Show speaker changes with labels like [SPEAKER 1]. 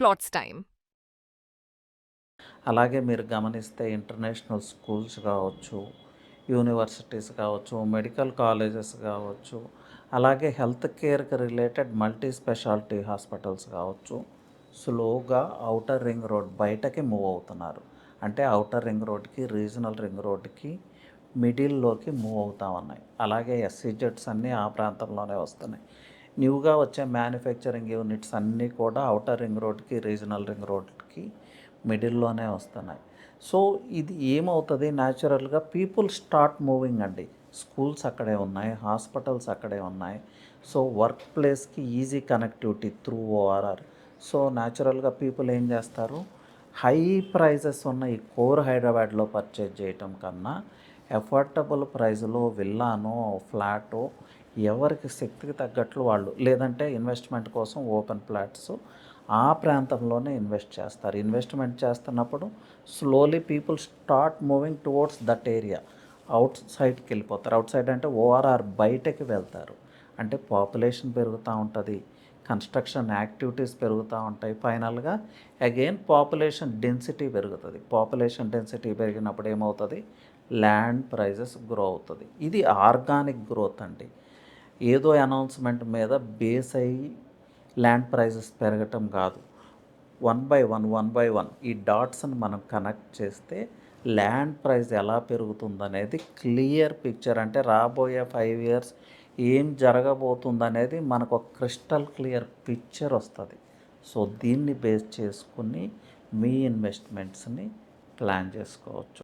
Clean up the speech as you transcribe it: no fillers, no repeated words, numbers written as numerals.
[SPEAKER 1] plots time.
[SPEAKER 2] అలాగే మీరు గమనిస్తే ఇంటర్నేషనల్ స్కూల్స్ కావచ్చు, యూనివర్సిటీస్ కావచ్చు, మెడికల్ కాలేజెస్ కావచ్చు, అలాగే హెల్త్ కేర్‌కి రిలేటెడ్ మల్టీ స్పెషాలిటీ హాస్పిటల్స్ కావచ్చు, స్లోగా ఔటర్ రింగ్ రోడ్ బయటకి మూవ్ అవుతున్నారు. అంటే ఔటర్ రింగ్ రోడ్‌కి, రీజనల్ రింగ్ రోడ్‌కి మిడిల్‌లోకి మూవ్ అవుతా ఉన్నాయి. అలాగే ఎస్‌ఈజెడ్స్ అన్నీ ఆ ప్రాంతంలోనే వస్తున్నాయి. న్యూగా వచ్చే మ్యానుఫ్యాక్చరింగ్ యూనిట్స్ అన్నీ కూడా ఔటర్ రింగ్ రోడ్‌కి, రీజనల్ రింగ్ రోడ్‌కి మిడిల్‌లోనే వస్తున్నాయి. సో, ఇది ఏమవుతది న్యాచురల్‌గా పీపుల్ స్టార్ట్ మూవింగ్ అండి. స్కూల్స్ అక్కడే ఉన్నాయి. హాస్పిటల్స్ అక్కడే ఉన్నాయి. సో, వర్క్ ప్లేస్‌కి easy connectivity through ORR. So, న్యాచురల్‌గా పీపుల్ ఏం చేస్తారు, హై ప్రైజెస్ ఉన్న ఈ కోర్ హైదరాబాద్‌లో పర్చేజ్ చేయటం కన్నా ఎఫోర్డబుల్ ప్రైస్‌లో విల్లానో, ఫ్లాటో ఎవరికి శక్తికి తగ్గట్లు వాళ్ళు, లేదంటే ఇన్వెస్ట్‌మెంట్ కోసం ఓపెన్ ప్లాట్స్ ఆ ప్రాంతంలోనే ఇన్వెస్ట్ చేస్తారు. ఇన్వెస్ట్‌మెంట్ చేస్తున్నప్పుడు slowly people start moving towards that area. Out సైడ్‌కి వెళ్ళిపోతారు. ఔట్ సైడ్ అంటే ఓఆర్ఆర్ బయటకి వెళ్తారు. అంటే పాపులేషన్ పెరుగుతూ ఉంటుంది. కన్స్ట్రక్షన్ యాక్టివిటీస్ పెరుగుతూ ఉంటాయి. ఫైనల్‌గా అగైన్ పాపులేషన్ డెన్సిటీ పెరుగుతుంది. పాపులేషన్ డెన్సిటీ పెరిగినప్పుడు ఏమవుతుంది, ల్యాండ్ ప్రైజెస్ గ్రో అవుతుంది. ఇది ఆర్గానిక్ గ్రోత్ అండి. ఏదో అనౌన్స్మెంట్ మీద బేస్ అయ్యి ల్యాండ్ ప్రైజెస్ పెరగటం కాదు. వన్ బై వన్ ఈ డాట్స్ని మనం కనెక్ట్ చేస్తే ల్యాండ్ ప్రైస్ ఎలా పెరుగుతుందనేది క్లియర్ పిక్చర్, అంటే రాబోయే 5 ఇయర్స్ ఏం జరగబోతుందనేది మనకు ఒక క్రిస్టల్ క్లియర్ పిక్చర్ వస్తుంది. సో దీన్ని బేస్ చేసుకుని మీ ఇన్వెస్ట్మెంట్స్ని ప్లాన్ చేసుకోవచ్చు.